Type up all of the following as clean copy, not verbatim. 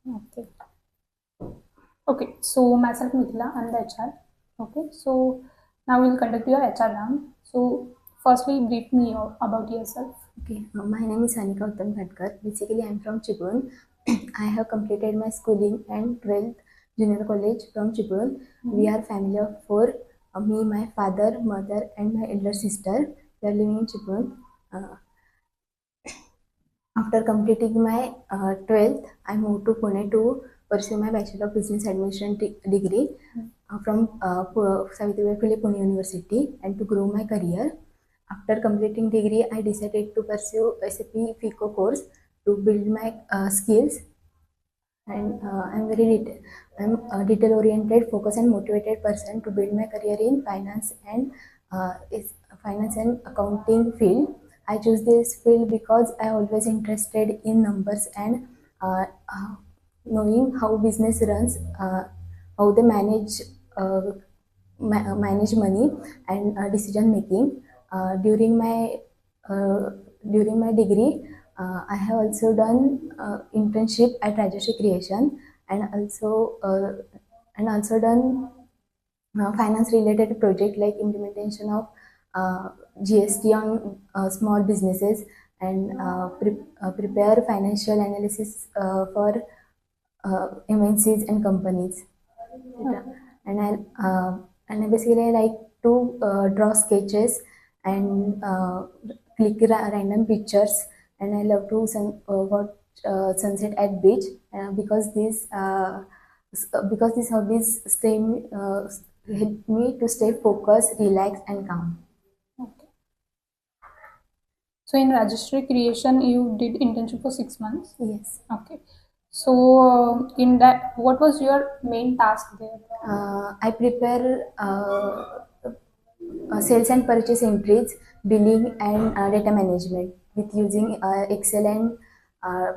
Okay. Okay. So myself Mithila, I'm the HR. Okay. So now we'll conduct your HR round. So firstly, brief me about yourself. Okay, my name is Anika Uttam Khatkar. Basically, I'm from Chibrun. I have completed my schooling and 12th junior college from Chibrun. We are family of four. Me, my father, mother, and my elder sister. We are living in Chibrun. Uh, After completing my 12th, I moved to Pune to pursue my Bachelor of Business Administration degree from Savitribai Phule Pune University and to grow my career. After completing degree, I decided to pursue SAP FICO course to build my skills. And I'm a detail oriented, focused, and motivated person to build my career in is finance and accounting field. I choose this field because I always interested in numbers and uh, uh, knowing how business runs, how they uh, manage money and decision making. During uh, my degree, I have also done internship at Rajashri Creation and also done finance related project like implementation of GST on small businesses and prepare financial analysis for MNCs and companies. And I basically like to draw sketches and click random pictures, and I love to watch sunset at beach because these hobbies help me to stay focused, relaxed, and calm. Okay. So in registry creation, you did internship for 6 months. Yes. Okay. So in that, what was your main task there? I prepare sales and purchase entries, billing, and data management with using Excel and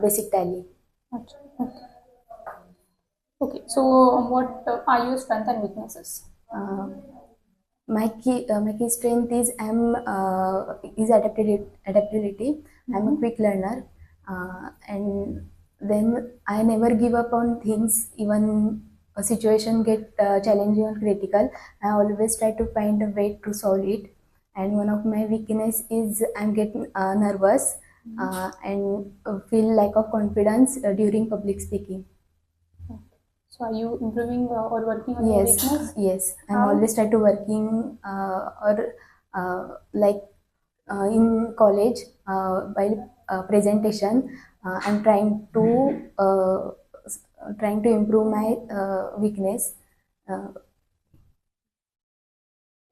basic tally. Okay. Okay. Okay. So what are your strengths and weaknesses? Uh, my key strength is adaptability. I'm a quick learner, and then I never give up on things even a situation get challenging or critical. I always try to find a way to solve it. And one of my weakness is I'm getting nervous and feel lack of confidence during public speaking. So are you improving or working on your Yes, weakness? yes. I'm How? always try to working or like in college while presentation. I'm trying to improve my weakness. Uh,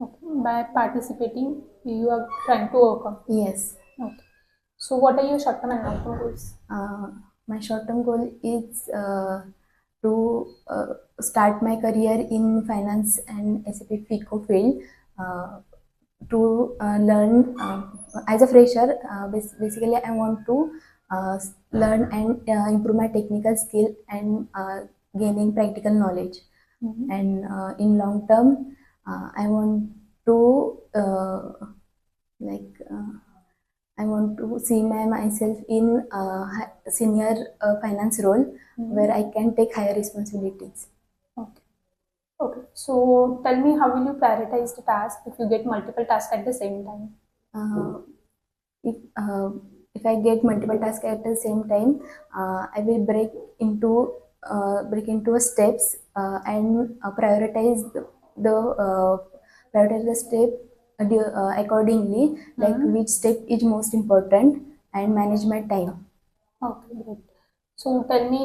Okay. By participating, you are trying to overcome. yes. Okay. So what are your short-term and long-term goals? My short-term goal is to start my career in finance and SAP FICO field. Uh, to learn as a fresher. Basically, I want to learn and improve my technical skill and gaining practical knowledge. Mhm. And in long term, I want to like. I want to see myself in senior finance role where I can take higher responsibilities. Okay. Okay. So tell me, how will you prioritize the task if you get multiple tasks at the same time? Uh, if uh, if I get multiple tasks at the same time, I will break into a steps and prioritize the step accordingly, like Mhm. which step is most important and manage my time. Okay, great. So tell me,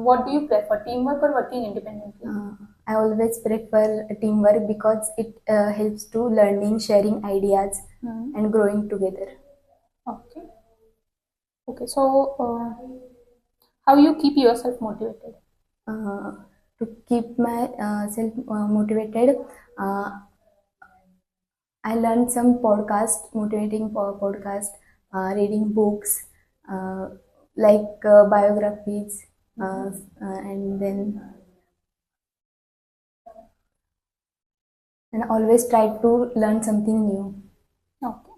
what do you prefer, teamwork or working independently? Uh, I always prefer teamwork because it helps to learning, sharing ideas, Mhm. and growing together. Okay. Okay. So how you keep yourself motivated? Uh, to keep myself motivated, uh, I learned some motivating podcast, reading books, uh, like biographies, and then and always try to learn something new. Okay.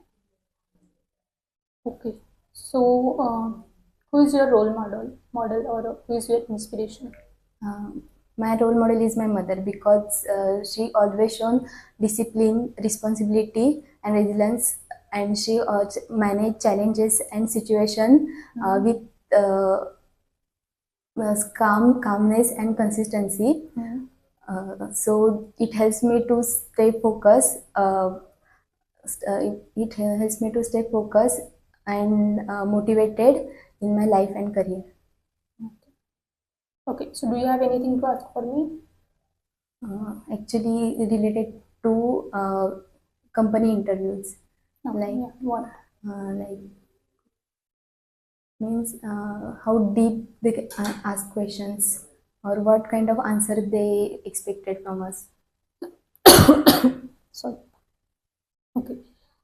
Okay. So who is your role model or who is your inspiration? My role model is my mother because she always shown discipline, responsibility, and resilience, and she also manage challenges and situation with calmness and consistency. So it helps me to stay focused. It helps me to stay focused and motivated in my life and career. Okay, so do you have anything to ask for me? Actually, related to company interviews, Okay, like yeah, what? like means how deep they ask questions or what kind of answer they expected from us. Sorry. Okay.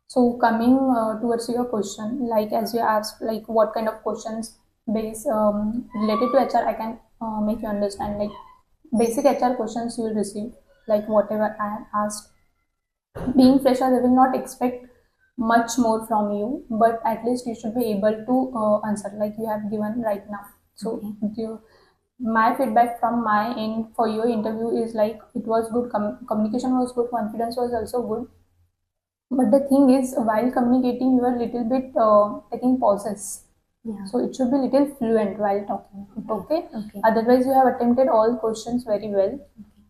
So coming towards your question, like as you asked, like what kind of questions base related to HR, I can make you understand. Like basic HR questions you will receive, like whatever I have asked. Being fresher, they will not expect much more from you, but at least you should be able to answer like you have given right now. So my feedback from my end for your interview is like it was good, communication was good, confidence was also good, but the thing is while communicating you are little bit taking pauses, Yeah. so it should be little fluent while talking. Okay. Okay. Otherwise you have attempted all questions very well.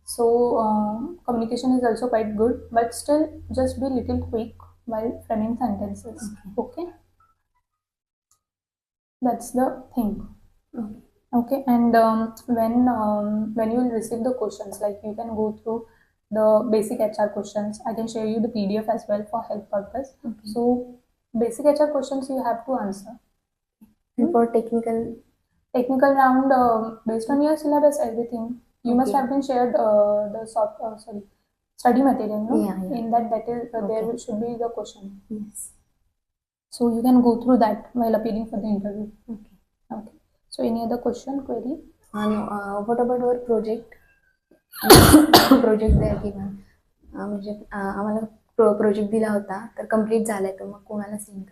So communication is also quite good, but still just be little quick while framing sentences. Okay. That's the thing. Okay. Okay, and when you will receive the questions, like you can go through the basic HR questions. I can share you the PDF as well for help purpose. Okay. So basic HR questions you have to answer. And for technical round, based on your syllabus, everything you must Okay. have been shared the study material, no? Yeah, yeah. In that is there Okay. should be the question. Yes. So you can go through that while appearing for the interview. Okay. Okay. So any other question, query? No, what about our project? Project द्या किंवा म्हणजे आम्हाला project दिला होता तर complete झालाय तर मग कोणाला सेंड